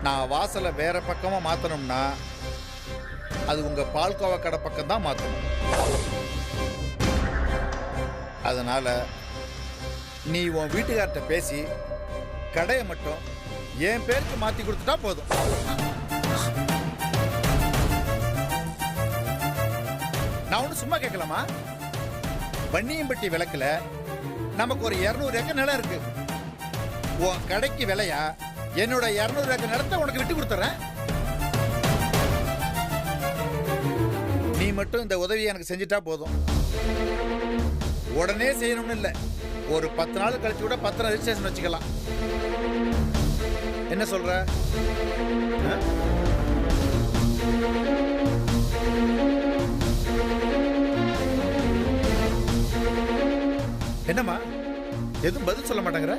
நான் வாசலை வேற பக்கமா மாத்தணும்னா அது உங்க பால்கோவா கடை பக்கம் தான் மாத்தணும். அதனால நீ உன் வீட்டுக்கார்ட்ட பேசி கடையை மட்டும் என் பேருக்கு மாத்தி கொடுத்துட்டா போதும். நான் ஒண்ணு சும்மா கேட்கலாமா? வன்னியம்பட்டி விளக்குல நமக்கு ஒரு 200 ஏக்கர் நிலம் இருக்கு. உன் கடைக்கு விலையா என்னோட 200 ஏக்கர் நிலத்தை உனக்கு விட்டு கொடுத்துறேன். நீ மட்டும் இந்த உதவியை எனக்கு செஞ்சுட்டா போதும். உடனே செய்யணும்னு இல்லை, ஒரு 10 நாள் கழிச்சு கூட பத்திரம் ரெஜிஸ்ட்ரேஷன் வச்சுக்கலாம். என்ன சொல்ற? என்னம்மா எதுவும் பதில் சொல்ல மாட்டேங்கிற?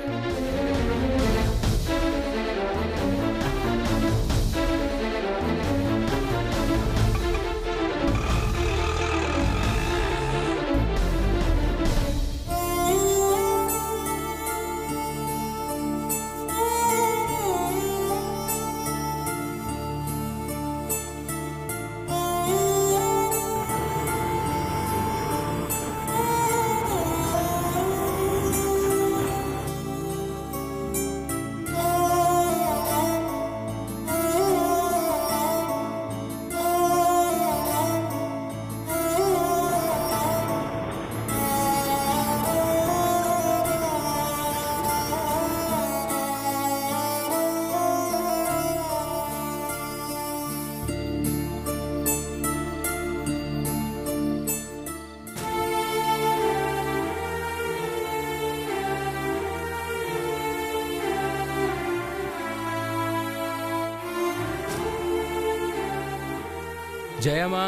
ஜெயம்மா,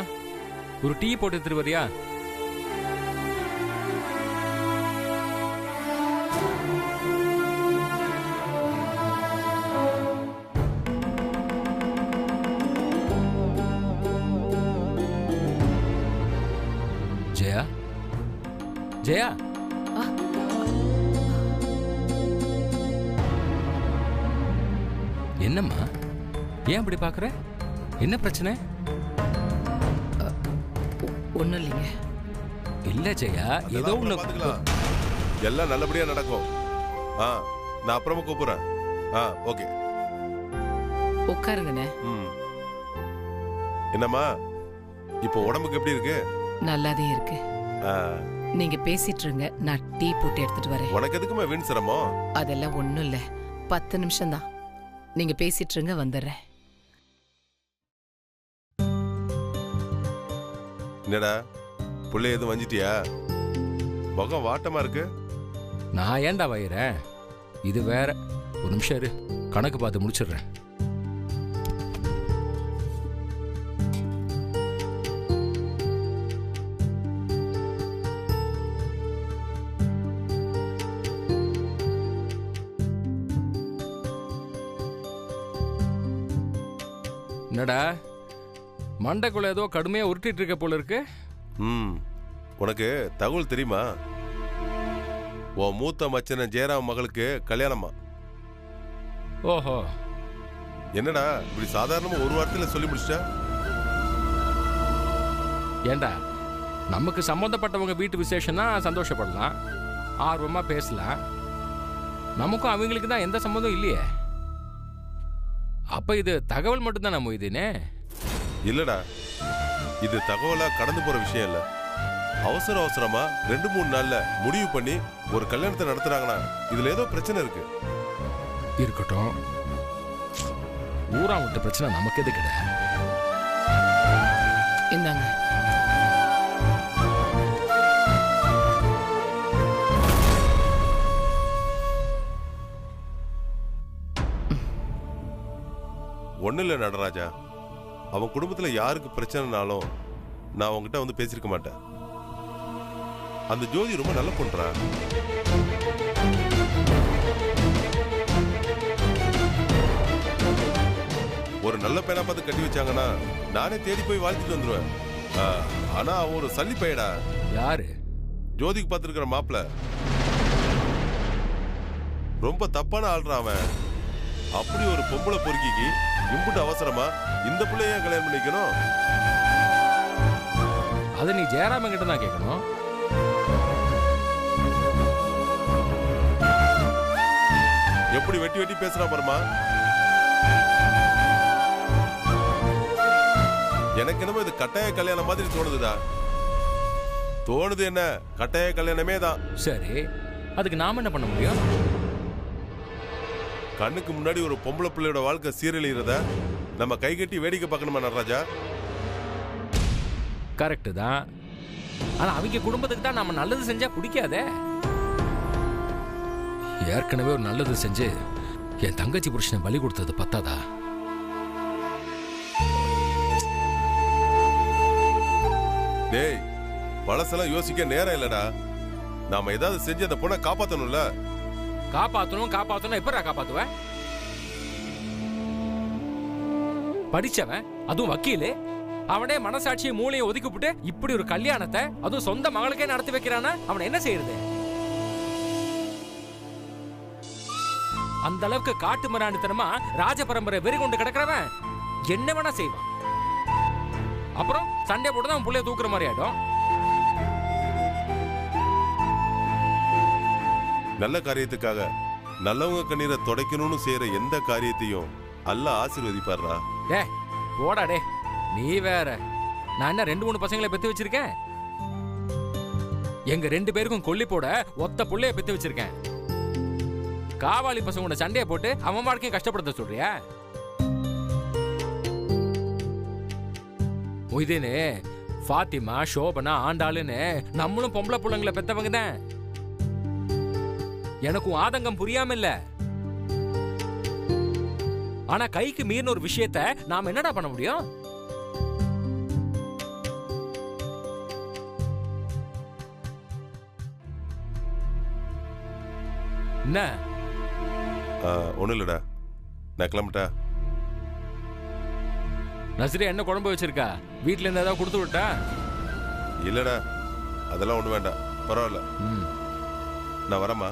ஒரு டீ போட்டு திருவரியா? ஜெயா, ஜெயா, என்னம்மா ஏன் அப்படி பாக்குற? என்ன பிரச்சனை? ஒன்றும் இல்லைங்க. இல்ல ஜெயா, ஏதோ ஒண்ணு. எல்லாம் நல்லபடியா நடக்கும். நான் அப்புறமா கூப்பிடுறேன். ஓகே, உட்காருங்கண்ணே. என்னம்மா இப்போ உடம்புக்கு எப்படி இருக்கு? நல்லாதே இருக்கு. நீங்க பேசிட்டு இருங்க, நான் டீ போட்டு எடுத்துட்டு வரேன். உனக்கு எதுக்குமா வீண் சிரமம்? அதெல்லாம் ஒண்ணும் இல்ல, 10 நிமிஷம் தான். நீங்க பேசிட்டு இருங்க, வந்துடுறேன். என்னடா புள்ளை எதுவும் வஞ்சிட்டியா? முகம் வாட்டமா இருக்கு. நான் ஏன்டா வயிறேன்? இது வேற. ஒரு நிமிஷம் இரு, கணக்கு பார்த்து முடிச்சிடுறேன். என்னடா மண்டைக்குள்ள ஏதோ கடுமையா உருட்டிட்டு இருக்க போல இருக்கு. உனக்கு தகவல் தெரியுமா? உன் மூத்த மச்சன ஜெயராம் மகளுக்கு கல்யாணமா? ஓஹோ, என்னடா இப்படி சாதாரணமா ஒரு வாரத்துல சொல்லி முடிச்சிட்ட? ஏண்டா, நமக்கு சம்பந்தப்பட்டவங்க வீட்டு விசேஷம்னா சந்தோஷப்படலாம், ஆர்வமா பேசலாம். நமக்கும் அவங்களுக்கு தான் எந்த சம்மந்தம் இல்லையே. அப்ப இது தகவல் மட்டும்தான் நம்ம இதுனே. இல்லடா, இது தகவலா கடந்து போற விஷயம் இல்ல. அவசர அவசரமா 2-3 நாள்ல முடிவு பண்ணி ஒரு கல்யாணத்தை நடத்துறாங்கன்னா இதுல ஏதோ பிரச்சனை இருக்கு. இருக்கட்டும், ஊரா விட்ட பிரச்சனை நமக்கு எது கிடையாது. இந்தாங்க. ஒண்ணு இல்ல நடராஜா, அவன் குடும்பத்துல யாருக்கு பிரச்சனைனாலும் நான் அவங்ககிட்ட வந்து பேசிருக்க மாட்டேன். அந்த ஜோதி ரொம்ப நல்ல பொண்ணுடா. ஒரு நல்ல பையனா பார்த்து கட்டி வச்சாங்கன்னா நானே தேடி போய் வாழ்த்துட்டு வந்துருவேன். ஆனா அவன் ஒரு சல்லி பையடா. யாரு? ஜோதிக்கு பார்த்துருக்கிற மாப்பிள்ள ரொம்ப தப்பான ஆள்றான் அவன். அப்படி ஒரு பொம்பளை பொறுக்கிக்கு இம்புட்டு அவசரமா இந்த பிள்ளைய கல்யாணம் பண்ணிக்கணும்? அதை நீ ஜெயராமன் கிட்ட தான் கேட்கணும். எப்படி வெட்டி வெட்டி பேசுறான் பாருமா. எனக்கு என்னமோ இது கட்டாய கல்யாணம் மாதிரி தோணுதுடா. தோணுது என்ன, கட்டாய கல்யாணமே தான். சரி, அதுக்கு நாம என்ன பண்ண முடியும்? கண்ணுக்கு முன்னாடி ஒரு பொம்பளை பிள்ளையோட வாழ்க்கை சீரழிகிறத நம்ம கை கட்டி வேடிக்கை பார்க்கணுமா நடராஜா? கரெக்டு தான். ஆனா அவங்க குடும்பத்துக்கு தான் நம்ம நல்லது செஞ்சா பிடிக்காதே. ஏற்கனவே ஒரு நல்லது செஞ்சு என் தங்கச்சி புருஷனை பலி கொடுத்தது பத்தாதா? டேய், பழசெல்லாம் யோசிக்க நேரம் இல்லடா. நாம ஏதாவது செஞ்சு அந்த பொண்ணை காப்பாத்தணும்ல. காப்பாத்தணும் எப்படா காப்பாத்துவேன்? படிச்சவன், அதுவும் வக்கீலு, அவனே மனசாட்சியை மூளையை ஒதுக்கிவிட்டு இப்படி ஒரு கல்யாணத்தை அதுவும் சொந்த மகளுக்கே நடத்தி வைக்கிறானா அவன் என்ன செய்யறது? அந்த அளவுக்கு காட்டு மிராண்டித்தனமா ராஜ பரம்பரை வெறி கொண்டு கிடக்கிறவன் என்ன வேணா செய்வான். அப்புறம் சண்டை போட்டு தான் புள்ளைய தூக்குற மாதிரி ஆயிடும். நல்ல காரியத்துக்காக நல்லவங்க கண்ணீரை துடைக்கணும்னு செய்யற எந்த காரியத்தையும் அல்லாஹ் ஆசீர்வதிப்பார்ரா. டே போடா டே, நீ வேற. நான் என்ன 2-3 பசங்களை பெத்து வச்சிருக்கேன்? எங்க 2 பேருக்கும் கொல்லி போட ஒத்த புள்ளைய பெத்து வச்சிருக்கேன். காவாலி பசங்களோட சண்டையை போட்டு அவன் வாழ்க்கையும் கஷ்டப்படுத்த சொல்றியா? மொய்தீனு, ஃபாத்திமா, சோபனா, ஆண்டாளுன்னு நம்மளும் பொம்பளை புள்ளங்களை பெத்தவங்க தான். எனக்கும் ஆதங்கம் புரியாம இல்ல. ஆனா கைக்கு மீறின ஒரு விஷயத்த நாம என்னடா பண்ண முடியும்? என்ன? ஒண்ணும் இல்லடா, நான் கிளம்பிட்டா. நஸ்ரி என்ன குழம்பு வச்சிருக்கா? வீட்டுல இருந்து ஏதாவது கொடுத்து விட்டா? இல்லடா, அதெல்லாம் ஒண்ணு வேண்டாம், பரவாயில்ல. நான் வரேம்மா.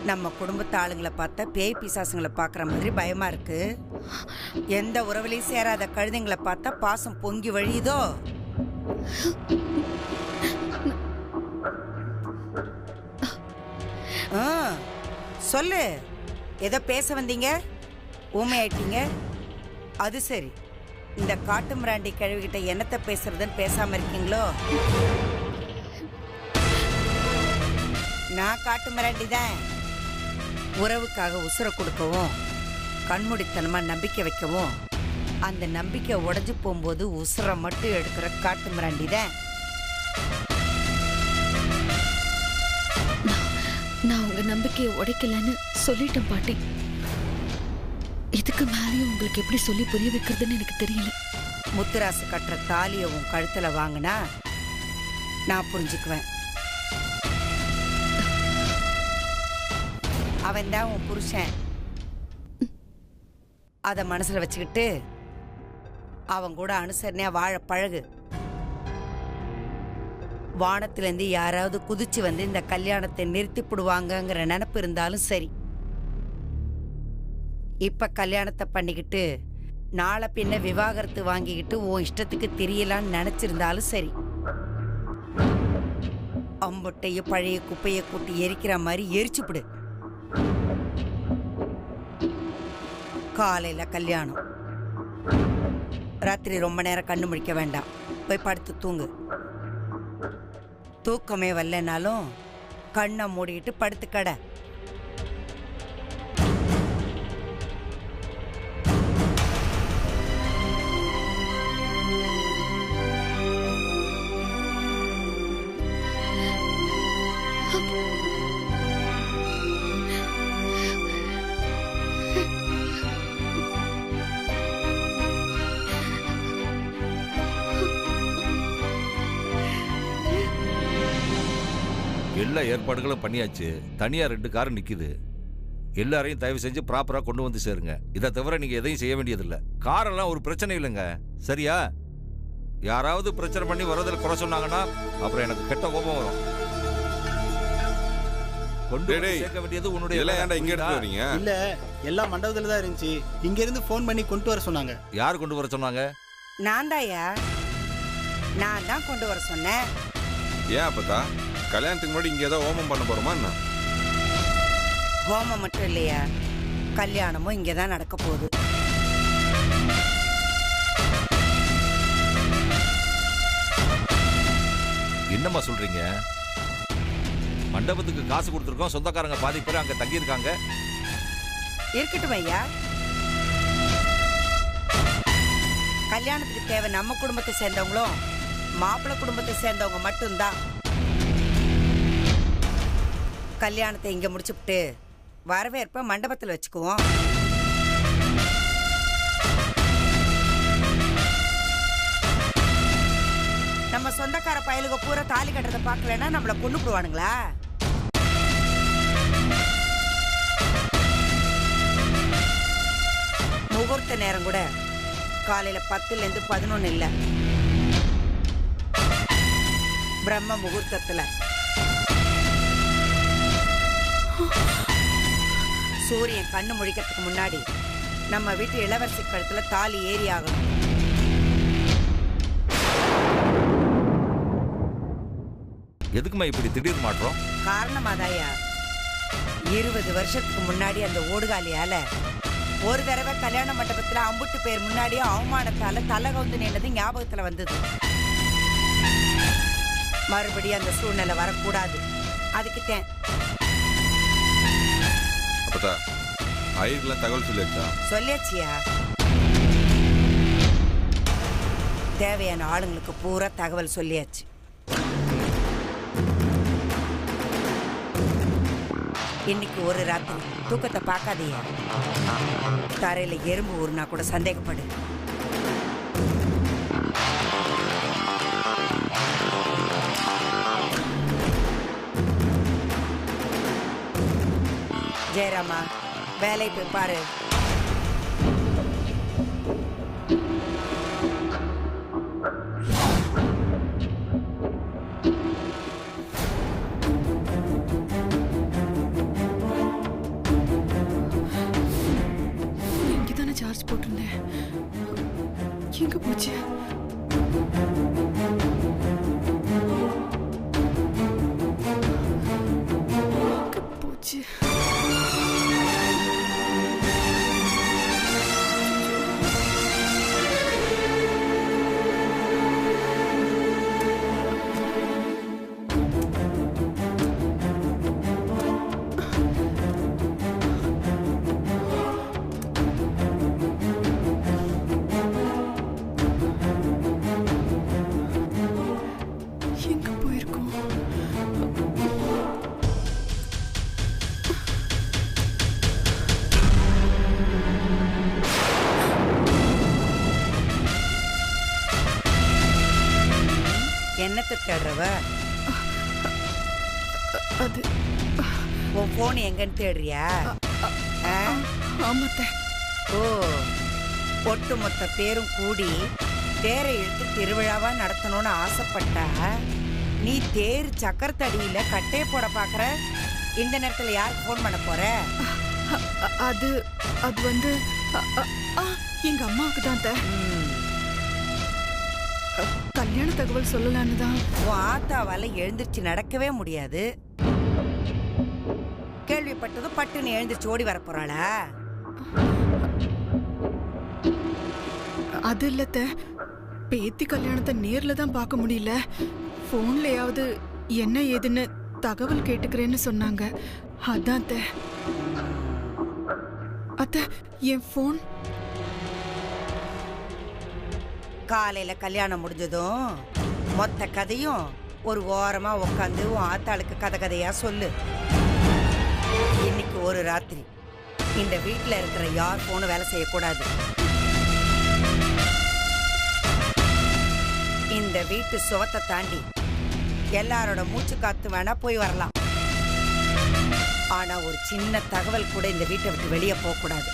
நம்ம குடும்பத்து ஆளுங்களை பார்த்தா பேய் பிசாசுங்களை பார்க்குற மாதிரி பயமா இருக்கு. எந்த உறவுலையும் சேராத கழுதைங்களை பார்த்தா பாசம் பொங்கி வழியுதோ? சொல்லு, ஏதோ பேச வந்தீங்க, ஊமையாயிட்டீங்க. அது சரி, இந்த காட்டு மிராண்டி கிழவிகிட்ட என்னத்தை பேசுறதுன்னு பேசாம இருக்கீங்களோ? நான் காட்டு மிராண்டி தான். உறவுக்காக உசுரை கொடுக்கவும், கண்மூடித்தனமா நம்பிக்கை வைக்கவும், அந்த நம்பிக்கை உடைஞ்சு போகும்போது உசுரை மட்டும் எடுக்கிற காட்டு மிராண்டி தான். நான் உங்க நம்பிக்கையை உடைக்கலன்னு சொல்லிட்டேன் பாட்டி. இதுக்கு மேலேயும் உங்களுக்கு எப்படி சொல்லி புரிய வைக்கிறதுன்னு எனக்கு தெரியல. முத்துராசு கட்டுற தாலியை உன் கழுத்துல வாங்கினா நான் புரிஞ்சுக்குவேன். அவன் தான் உன் புருஷன். அத மனசுல வச்சுக்கிட்டு அவன் கூட அனுசரணையா வாழ பழகு. வானத்திலேருந்து யாராவது குதிச்சு வந்து இந்த கல்யாணத்தை நிறுத்திப்புடுவாங்கங்கிற நினைப்பு இருந்தாலும் சரி, இப்ப கல்யாணத்தை பண்ணிக்கிட்டு நாளை பின்ன விவாகரத்து வாங்கிக்கிட்டு உன் இஷ்டத்துக்கு தெரியலான்னு நினைச்சிருந்தாலும் சரி, அம்புட்டைய பழைய குப்பையை கூட்டி எரிக்கிற மாதிரி எரிச்சுப்பிடு. காலையில கல்யாணம். ராத்திரி ரொம்ப நேரம் கண்ணு முழிக்க வேண்டாம், போய் படுத்து தூங்கு. தூக்கமே வரலனாலும் கண்ணை மூடிக்கிட்டு படுத்துக்கட. எல்லா ஏற்பாடுகளும் பண்ணியாச்சு. தனியா 2 கார் நிக்குது. எல்லாரையும் தயவு செஞ்சு ப்ராப்பரா கொண்டு வந்து சேருங்க. இதை தவிர நீங்க எதையும் செய்ய வேண்டியதில்லை. காரெல்லாம் ஒரு பிரச்சனை இல்லைங்க, சரியா? யாராவது பிரச்சனை பண்ணி வரதில் குறை சொன்னாங்கன்னா அப்புறம் எனக்கு கெட்ட கோபம் வரும். கொண்டு வந்து சேர்க்க வேண்டியது உன்னுடைய இங்க எடுத்து வரீங்க. இல்ல, எல்லா மண்டபத்துல தான் இருந்துச்சு. இங்க இருந்து போன் பண்ணி கொண்டு வர சொன்னாங்க. யார் கொண்டு வர சொன்னாங்க? நான் தான் கொண்டு வர சொன்னேன். ஏன் அப்பதா கல்யாணத்துக்கு முன்னாடி இங்க ஏதோ ஹோமம் பண்ண போறோமா என்ன? ஹோமம் மட்டும் இல்லையா, கல்யாணமும் இங்கதான் நடக்க போகுது. என்னம்மா சொல்றீங்க? மண்டபத்துக்கு காசு கொடுத்துருக்கோம், சொந்தக்காரங்க பாதி பேர் அங்க தங்கி இருக்காங்க. இருக்கட்டும் ஐயா, கல்யாணத்துக்கு தேவை நம்ம குடும்பத்தை சேர்ந்தவங்களும் மாப்பிள்ளை குடும்பத்தை சேர்ந்தவங்க மட்டும்தான். கல்யாணத்தை இங்க முடிச்சுட்டு வரவேற்ப மண்டபத்தில் வச்சுக்குவோம். நம்ம சொந்தக்கார பயலுக பூரா தாலி கட்டுறதை பார்க்கலன்னா நம்மளை கொண்டு போடுவானுங்களா? முகூர்த்த நேரம் கூட காலையில 10லேருந்து 11 இல்ல, பிரம்ம முகூர்த்தத்துல. சூரியன் கண்ணு முழிக்கிறதுக்கு முன்னாடி நம்ம வீட்டு இளவரசி கழுத்துல தாலி ஏறி ஆகணும். எதுக்குமா இப்படி திடீர் மாற்றம்? காரணமாதாயா, 20 வருஷத்துக்கு முன்னாடி அந்த ஓடுகாலியால ஒரு தடவை கல்யாண மண்டபத்துல அம்புட்டு பேர் முன்னாடியே அவமானத்தால தலை கவுந்து நின்னது ஞாபகத்துல வந்தது. மறுபடியும் அந்த சூழ்நிலை வரக்கூடாது, அதுக்குத்தேன். அப்பதா ஐயர்லாம் தகவல் சொல்லியாச்சா? சொல்லியாச்சியா, தேவையான ஆளுங்களுக்கு பூரா தகவல் சொல்லியாச்சு. இன்னைக்கு ஒரு ராத்திரி தூக்கத்தை பார்க்காதீயா. தரையில எறும்பு ஊர்னா கூட சந்தேகப்படு. ஜெயராமா, வேலை போய் பாரு. இங்கதானே சார்ஜ் போட்டிருந்தேன், எங்க போச்சு? போச்சு. எங்க போயிருக்கோம்? என்னத்தை தேடுறவ? அது உன் போன் எங்கன்னு தேடுறியா? ஆமாத்த. ஓ, ஒட்டுமொத்த பேரும் கூடி தேரை இழுத்து திருவிழாவா நடத்தணும்னு ஆசைப்பட்டா நீ தேர் சக்கரத்தடியில கட்டைய போட பாக்குற. இந்த நேரத்துல யாருக்கு போன் பண்ண போற? அது அது வந்து எங்க அம்மாவுக்கு தான் கல்யாண தகவல் சொல்லலான்னு தான். உன் ஆத்தாவால எழுந்திருச்சு நடக்கவே முடியாது. கேள்விப்பட்டதும் பட்டுன்னு எழுந்திருச்சு ஓடி வர போறாளா? அது இல்லத்த, பேத்தி கல்யாணத்தை நேர்ல தான் பார்க்க முடியல. போன்லயாவது என்ன ஏதுன்னு தகவல் கேட்டுக்கிறேன்னு சொன்னாங்க. அதான் அத்த என் போன். காலையில கல்யாணம் முடிஞ்சதும் மொத்த கதையும் ஒரு ஓரமா உட்காந்து உன் ஆத்தாளுக்கு கதை கதையா சொல்லு. இன்னைக்கு ஒரு ராத்திரி இந்த வீட்டுல இருக்கிற யார் போனும் வேலை செய்யக்கூடாது. இந்த வீட்டு சுவத்தை தாண்டி எல்லாரோட மூச்சு காத்து வேணா போய் வரலாம். ஆனா ஒரு சின்ன தகவல் கூட இந்த வீட்டை விட்டு வெளியே போக கூடாது.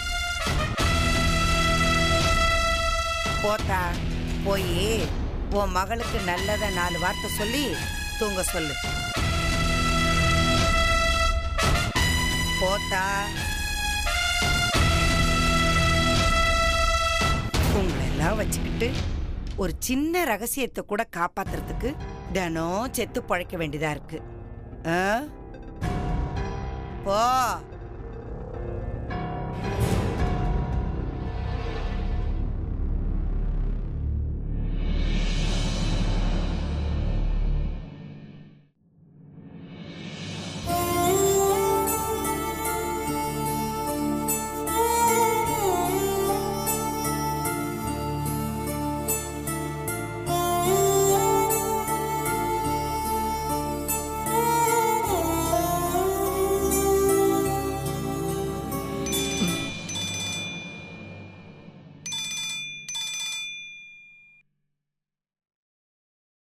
போத்தா போய் உன் மகளுக்கு நல்லத 4 வார்த்தை சொல்லி தூங்க சொல்லு. போத்தா. உங்களெல்லாம் வச்சுக்கிட்டு ஒரு சின்ன ரகசியத்தை கூட காப்பாத்துறதுக்கு தினம் செத்து பழைக்க வேண்டியதா இருக்கு. போ.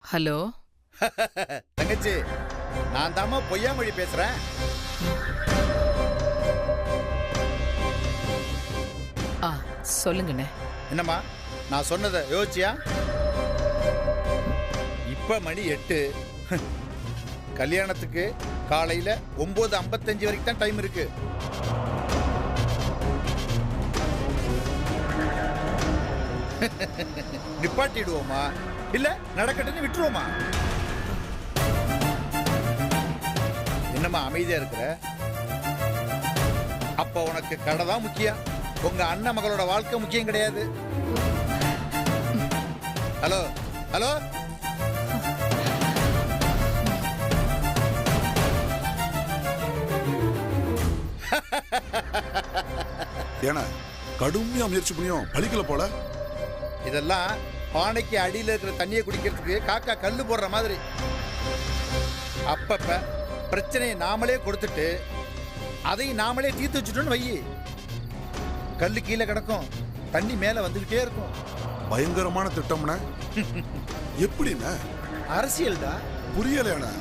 ஹலோ தங்கச்சி, நான் தாமா பொய்யாமொழி பேசுறேன். சொல்லுங்கண்ணே. என்னம்மா நான் சொன்னதை யோசிச்சியா? இப்ப மணி 8. கல்யாணத்துக்கு காலையில 9:55 வரைக்கும் தான் டைம் இருக்கு. நிப்பாட்டிடுவோமா இல்ல நடக்கட்டுன்னு விட்டுருவோமா? என்னம்மா அமைதியா இருக்கிற? அப்ப உனக்கு கடை தான் முக்கியம், உங்க அண்ணன் மகளோட வாழ்க்கை முக்கியம் கிடையாது. ஹலோ ஹலோ, ஏன்னா கடுமையா முயற்சி பண்ணியும் பழிக்கல போல. இதெல்லாம் பானைக்கு அடியில் இருக்கிற தண்ணியை குடிக்கிறதுக்கு காக்கா கல்லு போடுற மாதிரி. அப்பப்ப பிரச்சனையை நாமளே கொடுத்துட்டு அதையும் நாமளே தீர்த்து வச்சுட்டோன்னு வை, கல்லு கீழே கிடக்கும், தண்ணி மேல வந்துகிட்டே இருக்கும். பயங்கரமான திட்டம்னா எப்படின்னா? அரசியல் தான். புரியலையாண்ணா?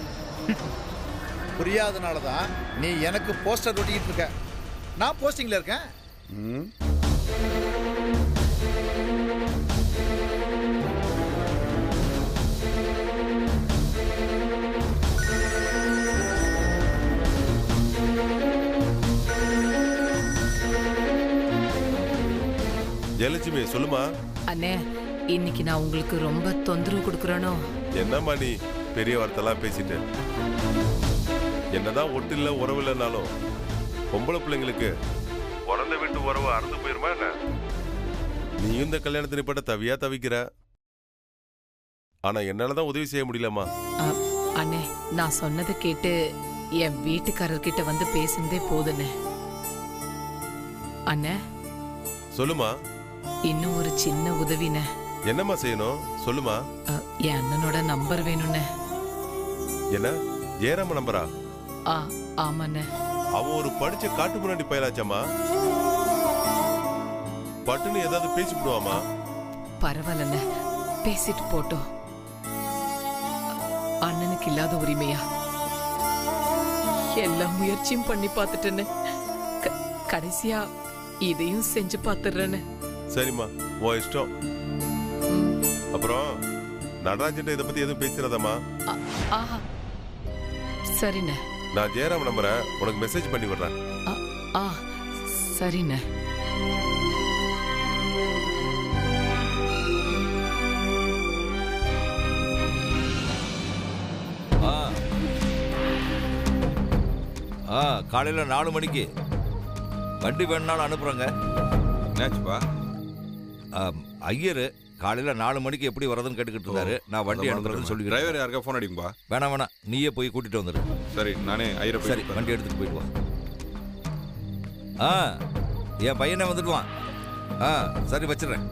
புரியாதனாலதான் நீ எனக்கு போஸ்டர் ஒட்டிக்கிட்டு இருக்க, நான் போஸ்டிங்ல இருக்கேன். ஜெயலட்சுமி சொல்லுமா. அண்ணே, இன்னைக்கு நான் உங்களுக்கு ரொம்ப தொந்தரவு கொடுக்குறேனோ? என்னம்மா நீ பெரிய வார்த்தைலாம் பேசிட்டு? என்னதான் ஒட்டு இல்ல உறவு இல்லைனாலும் பொம்பளை பிள்ளைங்களுக்கு பிறந்த வீட்டு உறவு அறந்து போயிருமா என்ன? நீ இந்த கல்யாணத்தினை பட்ட தவியா தவிக்கிற. ஆனா என்னாலதான் உதவி செய்ய முடியலம்மா. அண்ணே, நான் சொன்னதை கேட்டு என் வீட்டுக்காரர்கிட்ட வந்து பேசுனதே போதுண்ணே. அண்ணே சொல்லுமா. இன்னும் ஒரு சின்ன உதவிண்ணே. என்னம்மா செய்யணும் சொல்லுமா. என் அண்ணனோட நம்பர் வேணும்ண்ணே. என்ன ஜெயராம நம்பரா? ஆமாண்ணே. அவன் ஒரு படிச்ச காட்டு முன்னாடி பயலாச்சாமா, பட்டுன்னு ஏதாவது பேசிவிடுவாமா? பரவாயில்லண்ணே, பேசிட்டு போட்டோம். அண்ணனுக்கு இல்லாத உரிமையா? எல்லா முயற்சியும் பண்ணி பார்த்துட்டேன்னு, கடைசியா இதையும் செஞ்சு பார்த்துடுறேன்னு. சரிம்மா, உன் இஷ்டம். அப்புறம் நடராஜன் இதை பத்தி எதுவும் பேசுறதாமா? ஆஹா சரிண்ணே. நான் ஜெயராம் நம்பரை உனக்கு மெசேஜ் பண்ணி விடுறேன். ஆ சரிண்ணே. காலையில 4 மணிக்கு வண்டி வேணுனாலும் அனுப்புறேங்க. என்னாச்சுப்பா? ஐயரு காலையில 4 மணிக்கு எப்படி வரதுன்னு கேட்டுக்கிட்டு இருந்தாரு. நான் வண்டி அனுப்புறதுன்னு சொல்லி டிரைவர் யாருக்கா ஃபோன் அடிக்கும்பா? வேணாம் நீயே போய் கூட்டிட்டு வந்துரு. சரி, நானே ஐயரை சரி, வண்டி எடுத்துட்டு போயிட்டு வா. என் பையனை வந்துடுவான். சரி வச்சிடுறேன்.